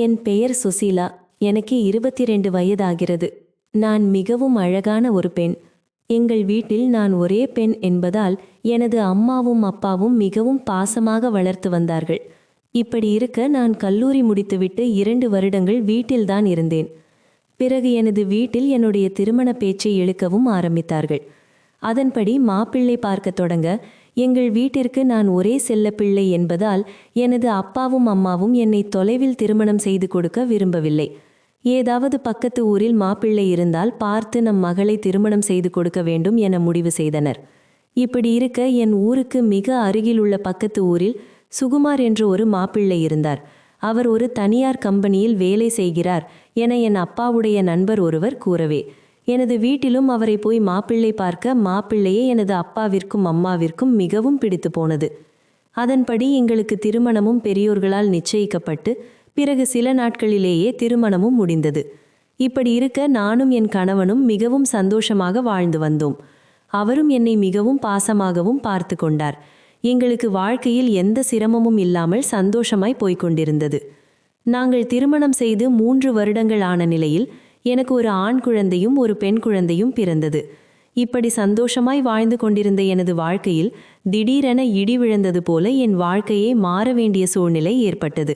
என் பெயர் சுசீலா. எனக்கு 22 வயதாகிறது. நான் மிகவும் அழகான ஒரு பெண். எங்கள் வீட்டில் நான் ஒரே பெண் என்பதால் எனது அம்மாவும் அப்பாவும் மிகவும் பாசமாக வளர்த்து வந்தார்கள். இப்படி இருக்க நான் கல்லூரி முடித்துவிட்டு 2 வருடங்கள் வீட்டில்தான் இருந்தேன். பிறகு எனது வீட்டில் என்னுடைய திருமண பேச்சை இழுக்கவும் ஆரம்பித்தார்கள். அதன்படி மாப்பிள்ளை பார்க்க தொடங்க எங்கள் வீட்டிற்கு நான் ஒரே செல்லப்பிள்ளை என்பதால் எனது அப்பாவும் அம்மாவும் என்னை தொலைவில் திருமணம் செய்து கொடுக்க விரும்பவில்லை. ஏதாவது பக்கத்து ஊரில் மாப்பிள்ளை இருந்தால் பார்த்து நம் மகளை திருமணம் செய்து கொடுக்க வேண்டும் என முடிவு செய்தனர். இப்படி இருக்க என் ஊருக்கு மிக அருகிலுள்ள பக்கத்து ஊரில் சுகுமார் என்ற ஒரு மாப்பிள்ளை இருந்தார். அவர் ஒரு தனியார் கம்பெனியில் வேலை செய்கிறார் என என் அப்பாவுடைய நண்பர் ஒருவர் கூறவே எனது வீட்டிலும் அவரை போய் மாப்பிள்ளை பார்க்க மாப்பிள்ளையே எனது அப்பாவிற்கும் அம்மாவிற்கும் மிகவும் பிடித்து போனது. அதன்படி எங்களுக்கு திருமணமும் பெரியோர்களால் நிச்சயிக்கப்பட்டு பிறகு சில நாட்களிலேயே திருமணமும் முடிந்தது. இப்படி இருக்க நானும் என் கணவனும் மிகவும் சந்தோஷமாக வாழ்ந்து வந்தோம். அவரும் என்னை மிகவும் பாசமாகவும் பார்த்து கொண்டார். எங்களுக்கு வாழ்க்கையில் எந்த சிரமமும் இல்லாமல் சந்தோஷமாய் போய்கொண்டிருந்தது. நாங்கள் திருமணம் செய்து 3 வருடங்கள் ஆன நிலையில் எனக்கு ஒரு ஆண் குழந்தையும் ஒரு பெண் குழந்தையும் பிறந்தது. இப்படி சந்தோஷமாய் வாழ்ந்து கொண்டிருந்த எனது வாழ்க்கையில் திடீரென இடி விழுந்தது போல என் வாழ்க்கையை மாற வேண்டிய சூழ்நிலை ஏற்பட்டது.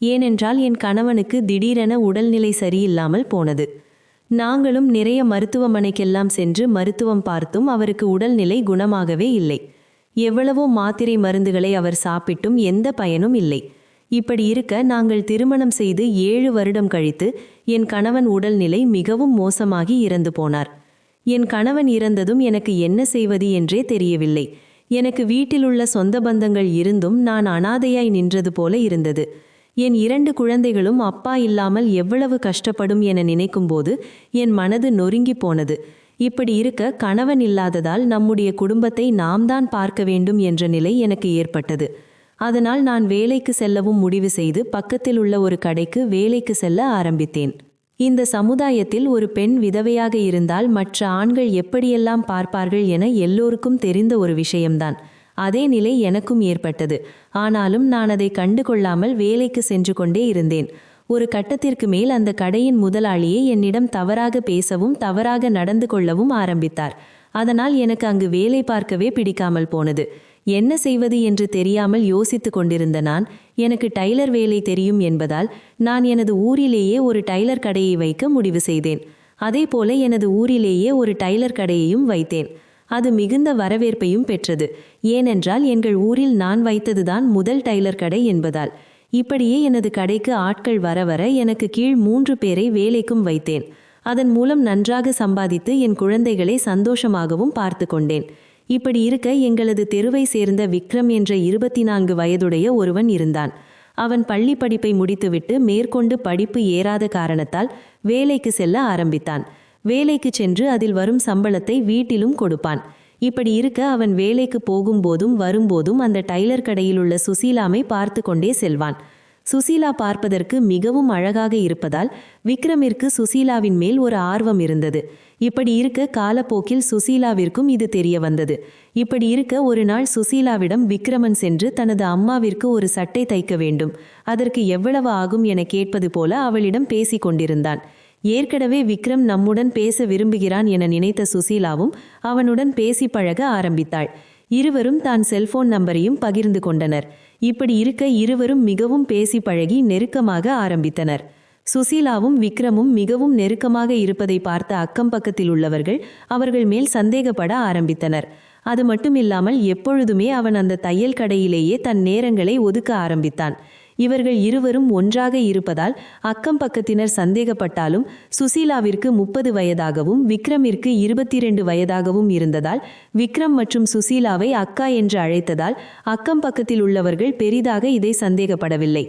ஏனென்றால் என் கணவனுக்கு திடீரென உடல்நிலை சரியில்லாமல் போனது. நாங்களும் நிறைய மருத்துவமனைக்கெல்லாம் சென்று மருத்துவம் பார்த்தும் அவருக்கு உடல்நிலை குணமாகவே இல்லை. எவ்வளவோ மாத்திரை மருந்துகளை அவர் சாப்பிட்டும் எந்த பயனும் இல்லை. இப்படி இருக்க நாங்கள் திருமணம் செய்து 7 வருடம் கழித்து என் கணவன் உடல்நிலை மிகவும் மோசமாகி இறந்து போனார். என் கணவன் இறந்ததும் எனக்கு என்ன செய்வது என்றே தெரியவில்லை. எனக்கு வீட்டிலுள்ள சொந்த பந்தங்கள் இருந்தும் நான் அனாதையாய் நின்றது போல இருந்தது. என் 2 குழந்தைகளும் அப்பா இல்லாமல் எவ்வளவு கஷ்டப்படும் என நினைக்கும்போது என் மனது நொறுங்கி போனது. இப்படி இருக்க கணவன் இல்லாததால் நம்முடைய குடும்பத்தை நாம் தான் பார்க்க வேண்டும் என்ற நிலை எனக்கு ஏற்பட்டது. அதனால் நான் வேலைக்கு செல்லவும் முடிவு செய்து பக்கத்தில் உள்ள ஒரு கடைக்கு வேலைக்கு செல்ல ஆரம்பித்தேன். இந்த சமுதாயத்தில் ஒரு பெண் விதவையாக இருந்தால் மற்ற ஆண்கள் எப்படியெல்லாம் பார்ப்பார்கள் என எல்லோருக்கும் தெரிந்த ஒரு விஷயம்தான். அதே நிலை எனக்கும் ஏற்பட்டது. ஆனாலும் நான் அதை கண்டு கொள்ளாமல் வேலைக்கு சென்று கொண்டே இருந்தேன். ஒரு கட்டத்திற்கு மேல் அந்த கடையின் முதலாளியே என்னிடம் தவறாக பேசவும் தவறாக நடந்து கொள்ளவும் ஆரம்பித்தார். அதனால் எனக்கு அங்கு வேலை பார்க்கவே பிடிக்காமல் போனது. என்ன செய்வது என்று தெரியாமல் யோசித்து கொண்டிருந்த நான், எனக்கு டைலர் வேலை தெரியும் என்பதால் நான் எனது ஊரிலேயே ஒரு டைலர் கடையை வைக்க முடிவு செய்தேன். அதே போல எனது ஊரிலேயே ஒரு டைலர் கடையையும் வைத்தேன். அது மிகுந்த வரவேற்பையும் பெற்றது. ஏனென்றால் எங்கள் ஊரில் நான் வைத்ததுதான் முதல் டைலர் கடை என்பதால். இப்படியே எனது கடைக்கு ஆட்கள் வர வர எனக்கு கீழ் 3 பேரை வேலைக்கும் வைத்தேன். அதன் மூலம் நன்றாக சம்பாதித்து என் குழந்தைகளை சந்தோஷமாகவும் பார்த்து கொண்டேன். இப்படி இருக்க எங்களது தெருவை சேர்ந்த விக்ரம் என்ற 24 வயதுடைய ஒருவன் இருந்தான். அவன் பள்ளி படிப்பை முடித்துவிட்டு மேற்கொண்டு படிப்பு ஏறாத காரணத்தால் வேலைக்கு செல்ல ஆரம்பித்தான். வேலைக்கு சென்று அதில் வரும் சம்பளத்தை வீட்டிலும் கொடுப்பான். இப்படி இருக்க அவன் வேலைக்கு போகும்போதும் வரும்போதும் அந்த டைலர் கடையில் உள்ள சுசீலாமை பார்த்து கொண்டே செல்வான். சுசீலா பார்ப்பதற்கு மிகவும் அழகாக இருப்பதால் விக்ரமிற்கு சுசீலாவின் மேல் ஒரு ஆர்வம் இருந்தது. இப்படி இருக்க காலப்போக்கில் சுசீலாவிற்கும் இது தெரிய வந்தது. இப்படி இருக்க ஒரு நாள் சுசீலாவிடம் விக்ரமன் சென்று தனது அம்மாவிற்கு ஒரு சட்டை தைக்க வேண்டும், அதற்கு எவ்வளவு ஆகும் என கேட்பது போல அவளிடம் பேசி கொண்டிருந்தான். ஏற்கனவே விக்ரம் நம்முடன் பேச விரும்புகிறான் என நினைத்த சுசீலாவும் அவனுடன் பேசி பழக ஆரம்பித்தாள். இருவரும் தான் செல்போன் நம்பரையும் பகிர்ந்து கொண்டனர். இப்படி இருக்க இருவரும் மிகவும் பேசி பழகி நெருக்கமாக ஆரம்பித்தனர். சுசீலாவும் விக்ரமும் மிகவும் நெருக்கமாக இருப்பதை பார்த்த அக்கம் பக்கத்தில் உள்ளவர்கள் அவர்கள் மேல் சந்தேகப்பட ஆரம்பித்தனர். அது மட்டுமில்லாமல் எப்பொழுதுமே அவன் அந்த தையல் கடையிலேயே தன் நேரங்களை ஒதுக்க ஆரம்பித்தான். இவர்கள் இருவரும் ஒன்றாக இருப்பதால் அக்கம் பக்கத்தினர் சந்தேகப்பட்டாலும் சுசீலாவிற்கு 30 வயதாகவும் விக்ரமிற்கு 22 வயதாகவும் இருந்ததால் விக்ரம் மற்றும் சுசீலாவை அக்கா என்று அழைத்ததால் அக்கம் பக்கத்தில் உள்ளவர்கள் பெரிதாக இதை சந்தேகப்படவில்லை.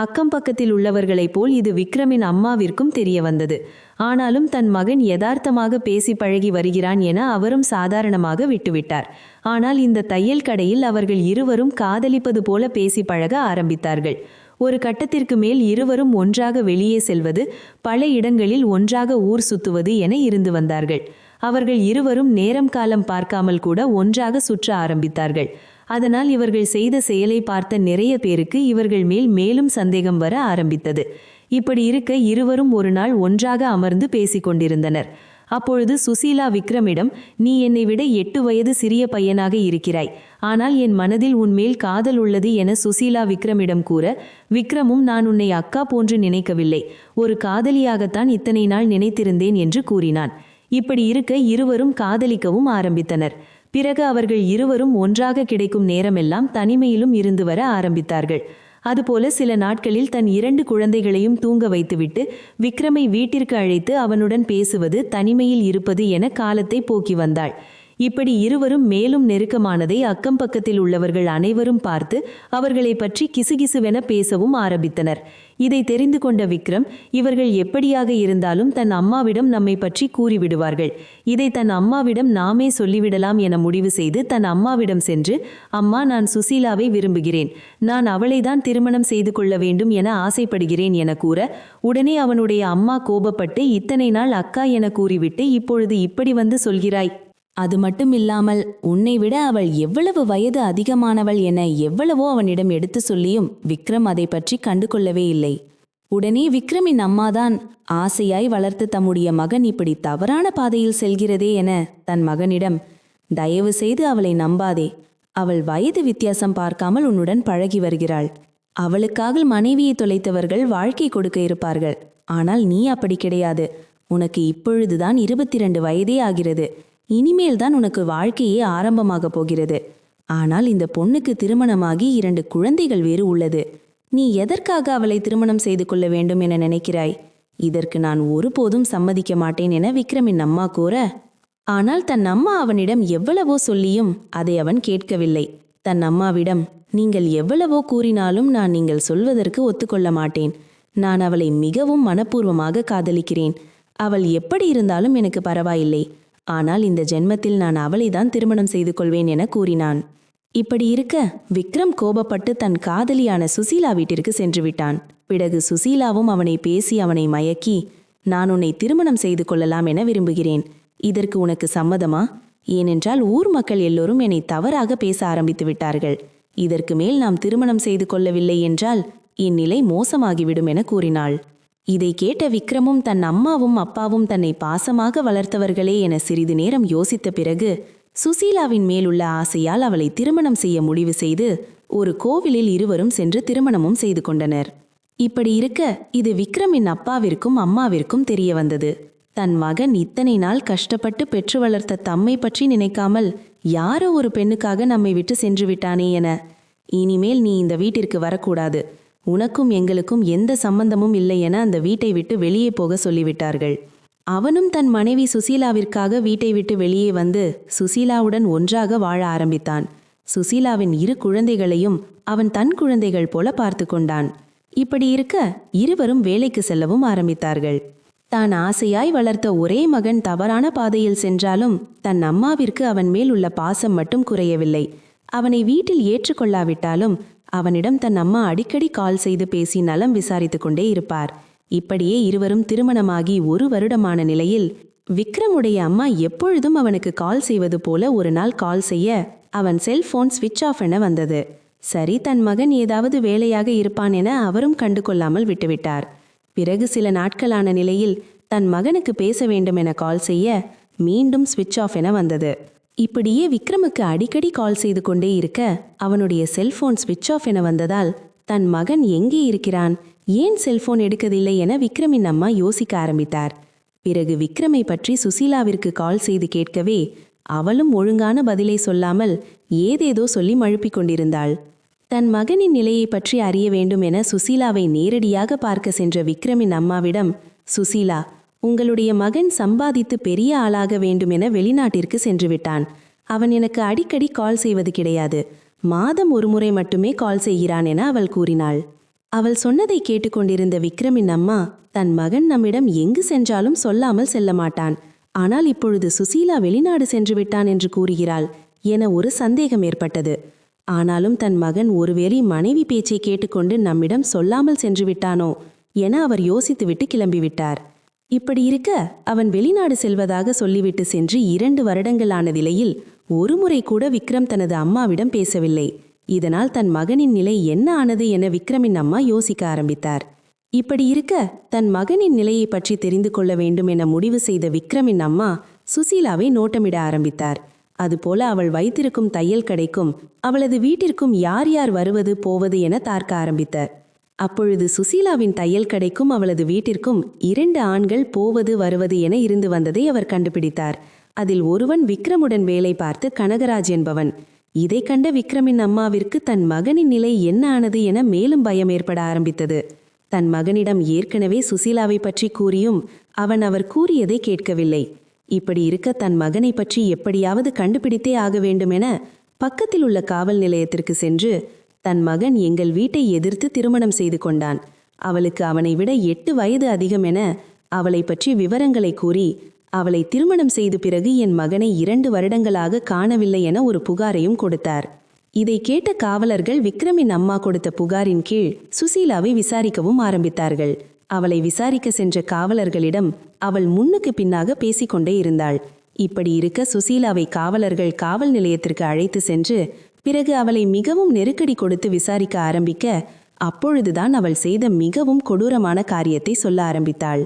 அக்கம் பக்கத்தில் உள்ளவர்களைப் போல் இது விக்ரமின் அம்மாவிற்கும் தெரிய வந்தது. ஆனாலும் தன் மகன் யதார்த்தமாக பேசி பழகி வருகிறான் என அவரும் சாதாரணமாக விட்டுவிட்டார். ஆனால் இந்த தையல் கடையில் அவர்கள் இருவரும் காதலிப்பது போல பேசி பழக ஆரம்பித்தார்கள். ஒரு கட்டத்திற்கு மேல் இருவரும் ஒன்றாக வெளியே செல்வது, பல இடங்களில் ஒன்றாக ஊர் சுத்துவது என இருந்து வந்தார்கள். அவர்கள் இருவரும் நேரம் காலம் பார்க்காமல் கூட ஒன்றாக சுற்ற ஆரம்பித்தார்கள். அதனால் இவர்கள் செய்த செயலை பார்த்த நிறைய பேருக்கு இவர்கள் மேல் மேலும் சந்தேகம் வர ஆரம்பித்தது. இப்படி இருக்க இருவரும் ஒரு நாள் ஒன்றாக அமர்ந்து பேசிக் கொண்டிருந்தனர். அப்பொழுது சுசீலா விக்ரமிடம், நீ என்னை விட 8 வயது சிறிய பையனாக இருக்கிறாய், ஆனால் என் மனதில் உன்மேல் காதல் உள்ளது என சுசீலா விக்ரமிடம் கூற, விக்ரமும், நான் உன்னை அக்கா போன்று நினைக்கவில்லை, ஒரு காதலியாகத்தான் இத்தனை நாள் நினைத்திருந்தேன் என்று கூறினான். இப்படி இருக்க இருவரும் காதலிக்கவும் ஆரம்பித்தனர். பிறகு அவர்கள் இருவரும் ஒன்றாக கிடைக்கும் நேரமெல்லாம் தனிமையிலும் இருந்து வர ஆரம்பித்தார்கள். அதுபோல சில நாட்களில் தன் 2 குழந்தைகளையும் தூங்க வைத்துவிட்டு விக்ரமை வீட்டிற்கு அழைத்து அவனுடன் பேசுவது, தனிமையில் இருப்பது என காலத்தை போக்கி வந்தாள். இப்படி இருவரும் மேலும் நெருக்கமானதை அக்கம் பக்கத்தில் உள்ளவர்கள் அனைவரும் பார்த்து அவர்களை பற்றி கிசுகிசுவென பேசவும் ஆரம்பித்தனர். இதை தெரிந்து கொண்ட விக்ரம், இவர்கள் எப்படியாக இருந்தாலும் தன் அம்மாவிடம் நம்மை பற்றி கூறிவிடுவார்கள், இதை தன் அம்மாவிடம் நாமே சொல்லிவிடலாம் என முடிவு செய்து தன் அம்மாவிடம் சென்று, அம்மா, நான் சுசீலாவை விரும்புகிறேன், நான் அவளைதான் திருமணம் செய்து கொள்ள வேண்டும் என ஆசைப்படுகிறேன் என கூற, உடனே அவனுடைய அம்மா கோபப்பட்டு, இத்தனை நாள் அக்கா என கூறிவிட்டு இப்பொழுது இப்படி வந்து சொல்கிறாய்? அது மட்டும் இல்லாமல் உன்னை விட அவள் எவ்வளவு வயது அதிகமானவள் என எவ்வளவோ அவனிடம் எடுத்து சொல்லியும் விக்ரம் அதை பற்றி கண்டு கொள்ளவே இல்லை. உடனே விக்ரமின் அம்மாதான் ஆசையாய் வளர்த்து தம்முடைய மகன் இப்படி தவறான பாதையில் செல்கிறதே என தன் மகனிடம், தயவு செய்து அவளை நம்பாதே, அவள் வயது வித்தியாசம் பார்க்காமல் உன்னுடன் பழகி வருகிறாள், அவளுக்காக மனைவியை தொலைத்தவர்கள் வாழ்க்கை கொடுக்க இருப்பார்கள், ஆனால் நீ அப்படி கிடையாது, உனக்கு இப்பொழுதுதான் 22 வயதே ஆகிறது, இனிமேல் தான் உனக்கு வாழ்க்கையே ஆரம்பமாக போகிறது, ஆனால் இந்த பொண்ணுக்கு திருமணமாகி 2 குழந்தைகள் வேறு உள்ளது, நீ எதற்காக அவளை திருமணம் செய்து கொள்ள வேண்டும் என நினைக்கிறாய்? இதற்கு நான் ஒருபோதும் சம்மதிக்க மாட்டேன் என விக்ரமின் அம்மா கூற, ஆனால் தன் அம்மா அவனிடம் எவ்வளவோ சொல்லியும் அதை அவன் கேட்கவில்லை. தன் அம்மாவிடம், நீங்கள் எவ்வளவோ கூறினாலும் நான் நீங்கள் சொல்வதற்கு ஒத்துக்கொள்ள மாட்டேன், நான் அவளை மிகவும் மனப்பூர்வமாக காதலிக்கிறேன், அவள் எப்படி இருந்தாலும் எனக்கு பரவாயில்லை, ஆனால் இந்த ஜென்மத்தில் நான் அவளைதான் திருமணம் செய்து கொள்வேன் என கூறினான். இப்படி இருக்க விக்ரம் கோபப்பட்டு தன் காதலியான சுசீலா வீட்டிற்கு சென்று விட்டான். பிறகு சுசீலாவும் அவனை பேசி அவனை மயக்கி, நான் உன்னை திருமணம் செய்து கொள்ளலாம் என விரும்புகிறேன், இதற்கு உனக்கு சம்மதமா? ஏனென்றால் ஊர் மக்கள் எல்லோரும் என்னை தவறாக பேச ஆரம்பித்து விட்டார்கள், இதற்கு மேல் நாம் திருமணம் செய்து கொள்ளவில்லை என்றால் என் நிலை மோசமாகிவிடும் என கூறினாள். இதை கேட்ட விக்ரமும் தன் அம்மாவும் அப்பாவும் தன்னை பாசமாக வளர்த்தவர்களே என சிறிது நேரம் யோசித்த பிறகு சுசீலாவின் மேலுள்ள ஆசையால் அவளை திருமணம் செய்ய முடிவு செய்து ஒரு கோவிலில் இருவரும் சென்று திருமணமும் செய்து கொண்டனர். இப்படி இருக்க இது விக்ரமின் அப்பாவிற்கும் அம்மாவிற்கும் தெரிய வந்தது. தன் மகன் இத்தனை நாள் கஷ்டப்பட்டு பெற்று வளர்த்த தம்மை பற்றி நினைக்காமல் யாரோ ஒரு பெண்ணுக்காக நம்மை விட்டு சென்று விட்டானே என. இனிமேல் நீ இந்த வீட்டிற்கு வரக்கூடாது, உனக்கும் எங்களுக்கும் எந்த சம்பந்தமும் இல்லை என அந்த வீட்டை விட்டு வெளியே போக சொல்லிவிட்டார்கள். அவனும் தன் மனைவி சுசீலாவிற்காக வீட்டை விட்டு வெளியே வந்து சுசீலாவுடன் ஒன்றாக வாழ ஆரம்பித்தான். சுசீலாவின் 2 குழந்தைகளையும் அவன் தன் குழந்தைகள் போல பார்த்து கொண்டான். இப்படி இருக்க இருவரும் வேலைக்கு செல்லவும் ஆரம்பித்தார்கள். தான் ஆசையாய் வளர்த்த ஒரே மகன் தவறான பாதையில் சென்றாலும் தன் அம்மாவிற்கு அவன் மேல் உள்ள பாசம் மட்டும் குறையவில்லை. அவனை வீட்டில் ஏற்றுக்கொள்ளாவிட்டாலும் அவனிடம் தன் அம்மா அடிக்கடி கால் செய்து பேசி நலம் விசாரித்து கொண்டே இருப்பார். இப்படியே இருவரும் திருமணமாகி 1 வருடமான நிலையில் விக்ரமுடைய அம்மா எப்பொழுதும் அவனுக்கு கால் செய்வது போல ஒரு நாள் கால் செய்ய அவன் செல்போன் ஸ்விட்ச் ஆஃப் என வந்தது. சரி, தன் மகன் ஏதாவது வேலையாக இருப்பான் என அவரும் கண்டு கொள்ளாமல் விட்டுவிட்டார். பிறகு சில நாட்களான நிலையில் தன் மகனுக்கு பேச வேண்டும் என கால் செய்ய மீண்டும் ஸ்விட்ச் ஆஃப் என வந்தது. இப்படியே விக்ரமுக்கு அடிக்கடி கால் செய்து கொண்டே இருக்க அவனுடைய செல்போன் ஸ்விட்ச் ஆஃப் என வந்ததால் தன் மகன் எங்கே இருக்கிறான், ஏன் செல்போன் எடுக்கவில்லை என விக்ரமின் அம்மா யோசிக்க ஆரம்பித்தார். பிறகு விக்ரமை பற்றி சுசீலாவிற்கு கால் செய்து கேட்கவே அவளும் ஒழுங்கான பதிலை சொல்லாமல் ஏதேதோ சொல்லி மழுப்பிக் கொண்டிருந்தாள். தன் மகனின் நிலையை பற்றி அறிய வேண்டும் என சுசீலாவை நேரடியாக பார்க்க சென்ற விக்ரமின் அம்மாவிடம், சுசீலா, உங்களுடைய மகன் சம்பாதித்து பெரிய ஆளாக வேண்டும் என வெளிநாட்டிற்கு சென்று விட்டான், அவன் எனக்கு அடிக்கடி கால் செய்வது கிடையாது, மாதம் 1 முறை மட்டுமே கால் செய்கிறான் என அவள் கூறினாள். அவள் சொன்னதை கேட்டுக்கொண்டிருந்த விக்ரமின் அம்மா, தன் மகன் நம்மிடம் எங்கு சென்றாலும் சொல்லாமல் செல்ல மாட்டான், ஆனால் இப்பொழுது சுசீலா வெளிநாடு சென்று விட்டான் என்று கூறுகிறாள் என ஒரு சந்தேகம் ஏற்பட்டது. ஆனாலும் தன் மகன் ஒருவேளை மனைவி பேச்சை கேட்டுக்கொண்டு நம்மிடம் சொல்லாமல் சென்று விட்டானோ என அவர் யோசித்துவிட்டு கிளம்பிவிட்டார். இப்படி இருக்க அவன் வெளிநாடு செல்வதாக சொல்லிவிட்டு சென்று 2 வருடங்கள் ஆன நிலையில் 1 முறை கூட விக்ரம் தனது அம்மாவிடம் பேசவில்லை. இதனால் தன் மகனின் நிலை என்ன ஆனது என விக்ரமின் அம்மா யோசிக்க ஆரம்பித்தார். இப்படி இருக்க தன் மகனின் நிலையை பற்றி தெரிந்து கொள்ள வேண்டும் என முடிவு செய்த விக்ரமின் அம்மா சுசீலாவை நோட்டமிட ஆரம்பித்தார். அதுபோல அவள் வைத்திருக்கும் தையல் கடைக்கும் அவளது வீட்டிற்கும் யார் யார் வருவது போவது என பார்க்க ஆரம்பித்தார். அப்பொழுது சுசீலாவின் தையல் கடைக்கும் அவளது வீட்டிற்கும் 2 ஆண்கள் போவது வருவது என இருந்து வந்ததை அவர் கண்டுபிடித்தார். அதில் ஒருவன் விக்ரமுடன் வேலை பார்த்து கனகராஜ் என்பவன். இதை கண்ட விக்ரமின் அம்மாவிற்கு தன் மகனின் நிலை என்ன ஆனது என மேலும் பயம் ஏற்பட ஆரம்பித்தது. தன் மகனிடம் ஏற்கனவே சுசீலாவை பற்றி கூறியும் அவன் அவர் கூறியதை கேட்கவில்லை. இப்படி இருக்க தன் மகனை பற்றி எப்படியாவது கண்டுபிடித்தே ஆக வேண்டுமென பக்கத்தில் உள்ள காவல் நிலையத்திற்கு சென்று தன் மகன் எங்கள் வீட்டை எதிர்த்து திருமணம் செய்து கொண்டான், அவளுக்கு அவனை விட 8 வயது அதிகம் என அவளை பற்றி விவரங்களை கூறி அவளை திருமணம் செய்து பிறகு என் மகனை 2 வருடங்களாக காணவில்லை என ஒரு புகாரையும் கொடுத்தார். இதை கேட்ட காவலர்கள் விக்ரமின் அம்மா கொடுத்த புகாரின் கீழ் சுசீலாவை விசாரிக்கவும் ஆரம்பித்தார்கள். அவளை விசாரிக்க சென்ற காவலர்களிடம் அவள் முன்னுக்கு பின்னாக பேசிக்கொண்டே இருந்தாள். இப்படி இருக்க சுசீலாவை காவலர்கள் காவல் நிலையத்திற்கு அழைத்து சென்று பிறகு அவளை மிகவும் நெருக்கடி கொடுத்து விசாரிக்க ஆரம்பிக்க அப்பொழுதுதான் அவள் செய்த மிகவும் கொடூரமான காரியத்தை சொல்ல ஆரம்பித்தாள்.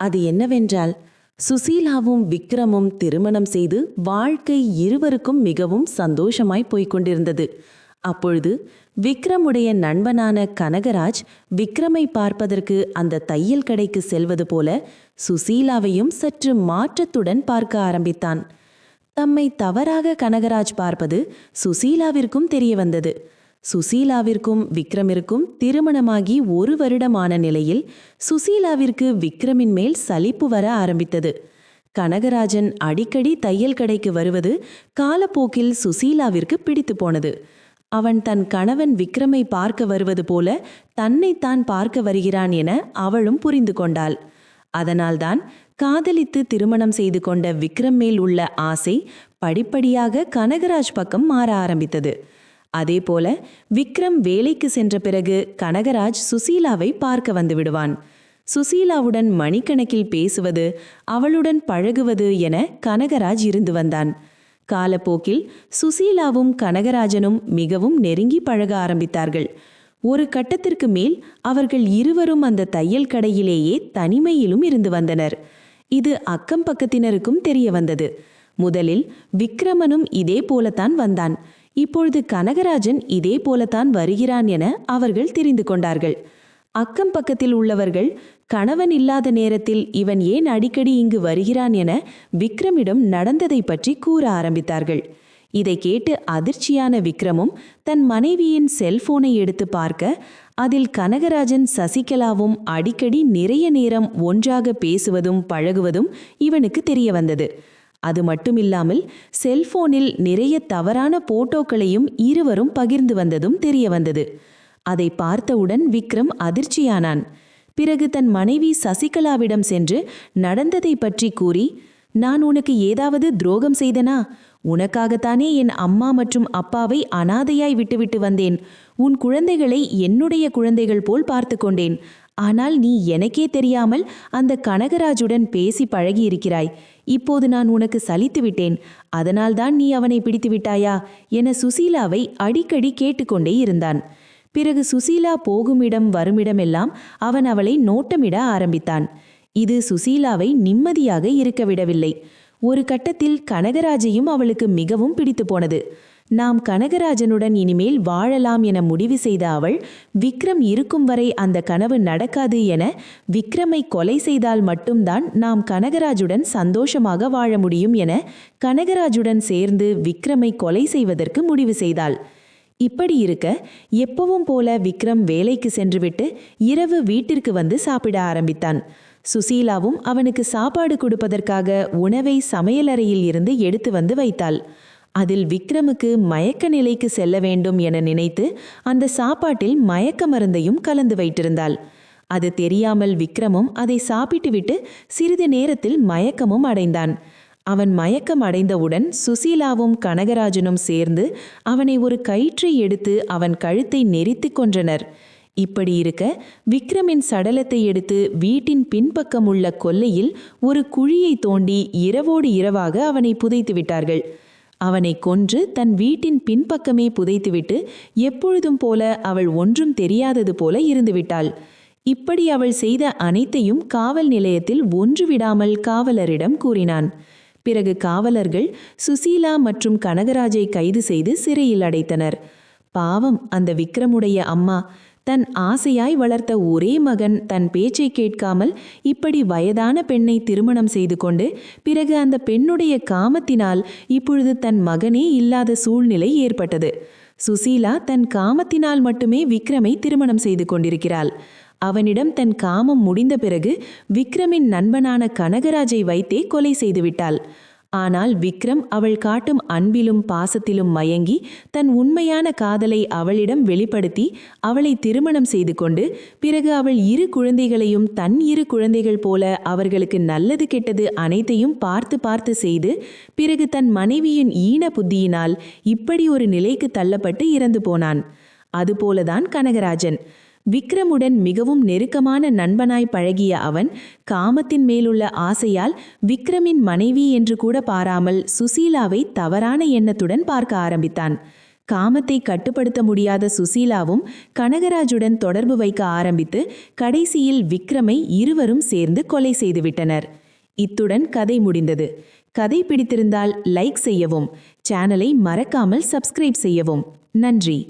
அது என்னவென்றால், சுசீலாவும் விக்ரமும் திருமணம் செய்து வாழ்க்கை இருவருக்கும் மிகவும் சந்தோஷமாய் போய்கொண்டிருந்தது. அப்பொழுது விக்ரமுடைய நண்பனான கனகராஜ் விக்ரமை பார்ப்பதற்கு அந்த தையல் கடைக்கு செல்வது போல சுசீலாவையும் சற்று மாற்றத்துடன் பார்க்க ஆரம்பித்தான். தம்மை தவறாக கனகராஜ் பார்ப்பது சுசீலாவிற்கும் தெரிய வந்தது. சுசீலாவிற்கும் விக்ரமிற்கும் திருமணமாகி 1 வருடமான நிலையில் சுசீலாவிற்கு விக்ரமின் மேல் சலிப்பு வர ஆரம்பித்தது. கனகராஜன் அடிக்கடி தையல் கடைக்கு வருவது காலப்போக்கில் சுசீலாவிற்கு பிடித்து போனது. அவன் தன் கணவன் விக்ரமை பார்க்க வருவது போல தன்னைத்தான் பார்க்க வருகிறான் என அவளும் புரிந்து கொண்டாள். அதனால்தான் காதலித்து திருமணம் செய்து கொண்ட விக்ரம் மேல் உள்ள ஆசை படிப்படியாக கனகராஜ் பக்கம் மாற ஆரம்பித்தது. அதேபோல விக்ரம் வேலைக்கு சென்ற பிறகு கனகராஜ் சுசீலாவை பார்க்க வந்து விடுவான். சுசீலாவுடன் மணிக்கணக்கில் பேசுவது, அவளுடன் பழகுவது என கனகராஜ் இருந்து வந்தான். காலப்போக்கில் சுசீலாவும் கனகராஜனும் மிகவும் நெருங்கி பழக ஆரம்பித்தார்கள். ஒரு கட்டத்திற்கு மேல் அவர்கள் இருவரும் அந்த தையல் கடையிலேயே தனிமையிலும் இருந்து வந்தனர். இது அக்கம் பக்கத்தினருக்கும் தெரிய வந்தது. முதலில் விக்ரமனும் இதே போலத்தான் வந்தான். இப்பொழுது கனகராஜன் இதே போலத்தான் வருகிறான் என அவர்கள் தெரிந்து கொண்டார்கள். அக்கம் பக்கத்தில் உள்ளவர்கள் கணவன் இல்லாத நேரத்தில் இவன் ஏன் அடிக்கடி இங்கு வருகிறான் என விக்ரமிடம் நடந்ததை பற்றி கூற ஆரம்பித்தார்கள். இதை கேட்டு அதிர்ச்சியான விக்ரமும் தன் மனைவியின் செல்போனை எடுத்து பார்க்க அதில் கனகராஜன் சசிகலாவும் அடிக்கடி நிறைய நேரம் ஒன்றாக பேசுவதும் பழகுவதும் இவனுக்கு தெரிய வந்தது. அது மட்டுமில்லாமல் செல்போனில் நிறைய தவறான போட்டோக்களையும் இருவரும் பகிர்ந்து வந்ததும் தெரிய வந்தது. அதை பார்த்தவுடன் விக்ரம் அதிர்ச்சியானான். பிறகு தன் மனைவி சசிகலாவிடம் சென்று நடந்ததை பற்றி கூறி, நான் உனக்கு ஏதாவது துரோகம் செய்தனா? உனக்காகத்தானே என் அம்மா மற்றும் அப்பாவை அனாதையாய் விட்டுவிட்டு வந்தேன். உன் குழந்தைகளை என்னுடைய குழந்தைகள் போல் பார்த்து கொண்டேன். ஆனால் நீ எனக்கே தெரியாமல் அந்த கனகராஜுடன் பேசி பழகி இருக்கிறாய். இப்போது நான் உனக்கு சலித்து விட்டேன். அதனால்தான் நீ அவனை பிடித்து விட்டாயா என சுசீலாவை அடிக்கடி கேட்டுக்கொண்டே இருந்தான். பிறகு சுசீலா போகுமிடம் வருமிடமெல்லாம் அவன் அவளை நோட்டமிட ஆரம்பித்தான். இது சுசீலாவை நிம்மதியாக இருக்க விடவில்லை. ஒரு கட்டத்தில் கனகராஜையும் அவளுக்கு மிகவும் பிடித்து போனது. நாம் கனகராஜனுடன் இனிமேல் வாழலாம் என முடிவு செய்த அவள் விக்ரம் இருக்கும் வரை அந்த கனவு நடக்காது என விக்ரமை கொலை செய்தால் மட்டும்தான் நாம் கனகராஜுடன் சந்தோஷமாக வாழ முடியும் என கனகராஜுடன் சேர்ந்து விக்ரமை கொலை செய்வதற்கு முடிவு செய்தாள். இப்படி இருக்க எப்பவும் போல விக்ரம் வேலைக்கு சென்றுவிட்டு இரவு வீட்டிற்கு வந்து சாப்பிட ஆரம்பித்தான். சுசீலாவும் அவனுக்கு சாப்பாடு கொடுப்பதற்காக உணவை சமையலறையில் இருந்து எடுத்து வந்து வைத்தாள். அதில் விக்ரமுக்கு மயக்க நிலைக்கு செல்ல வேண்டும் என நினைத்து அந்த சாப்பாட்டில் மயக்க மருந்தையும் கலந்து வைத்திருந்தாள். அது தெரியாமல் விக்ரமும் அதை சாப்பிட்டுவிட்டு சிறிது நேரத்தில் மயக்கமும் அடைந்தான். அவன் மயக்கம் அடைந்தவுடன் சுசீலாவும் கனகராஜனும் சேர்ந்து அவனை ஒரு கயிற்றை எடுத்து அவன் கழுத்தை நெரித்து கொன்றனர். இப்படி இருக்க விக்ரமின் சடலத்தை எடுத்து வீட்டின் பின்பக்கம் உள்ள கொல்லையில் ஒரு குழியை தோண்டி இரவோடு இரவாக அவனை புதைத்து விட்டார்கள். அவனை கொன்று தன் வீட்டின் பின்பக்கமே புதைத்துவிட்டு எப்பொழுதும் போல அவள் ஒன்றும் தெரியாதது போல இருந்துவிட்டாள். இப்படி அவள் செய்த அனைத்தையும் காவல் நிலையத்தில் ஒன்றுவிடாமல் காவலரிடம் கூறினான். பிறகு காவலர்கள் சுசீலா மற்றும் கனகராஜை கைது செய்து சிறையில் அடைத்தனர். பாவம் அந்த விக்ரமுடைய அம்மா, தன் ஆசையாய் வளர்த்த ஒரே மகன் தன் பேச்சை கேட்காமல் இப்படி வயதான பெண்ணை திருமணம் செய்து கொண்டு பிறகு அந்த பெண்ணுடைய காமத்தினால் இப்பொழுது தன் மகனே இல்லாத சூழ்நிலை ஏற்பட்டது. சுசீலா தன் காமத்தினால் மட்டுமே விக்ரமை திருமணம் செய்து கொண்டிருக்கிறாள். அவனிடம் தன் காமம் முடிந்த பிறகு விக்ரமின் நண்பனான கனகராஜை வைத்தே கொலை செய்துவிட்டாள். ஆனால் விக்ரம் அவள் காட்டும் அன்பிலும் பாசத்திலும் மயங்கி தன் உண்மையான காதலை அவளிடம் வெளிப்படுத்தி அவளை திருமணம் செய்து கொண்டு பிறகு அவள் 2 குழந்தைகளையும் தன் 2 குழந்தைகள் போல அவர்களுக்கு நல்லது கெட்டது அனைத்தையும் பார்த்து பார்த்து செய்து பிறகு தன் மனைவியின் ஈன புத்தியினால் இப்படி ஒரு நிலைக்கு தள்ளப்பட்டு இறந்து போனான். அதுபோலதான் கனகராஜன். விக்ரமுடன் மிகவும் நெருக்கமான நண்பனாய் பழகிய அவன் காமத்தின் மேலுள்ள ஆசையால் விக்ரமின் மனைவி என்று கூட பாராமல் சுசீலாவை தவறான எண்ணத்துடன் பார்க்க ஆரம்பித்தான். காமத்தை கட்டுப்படுத்த முடியாத சுசீலாவும் கனகராஜுடன் தொடர்பு வைக்க ஆரம்பித்து கடைசியில் விக்ரமை இருவரும் சேர்ந்து கொலை செய்துவிட்டனர். இத்துடன் கதை முடிந்தது. கதை பிடித்திருந்தால் லைக் செய்யவும், சேனலை மறக்காமல் சப்ஸ்கிரைப் செய்யவும். நன்றி.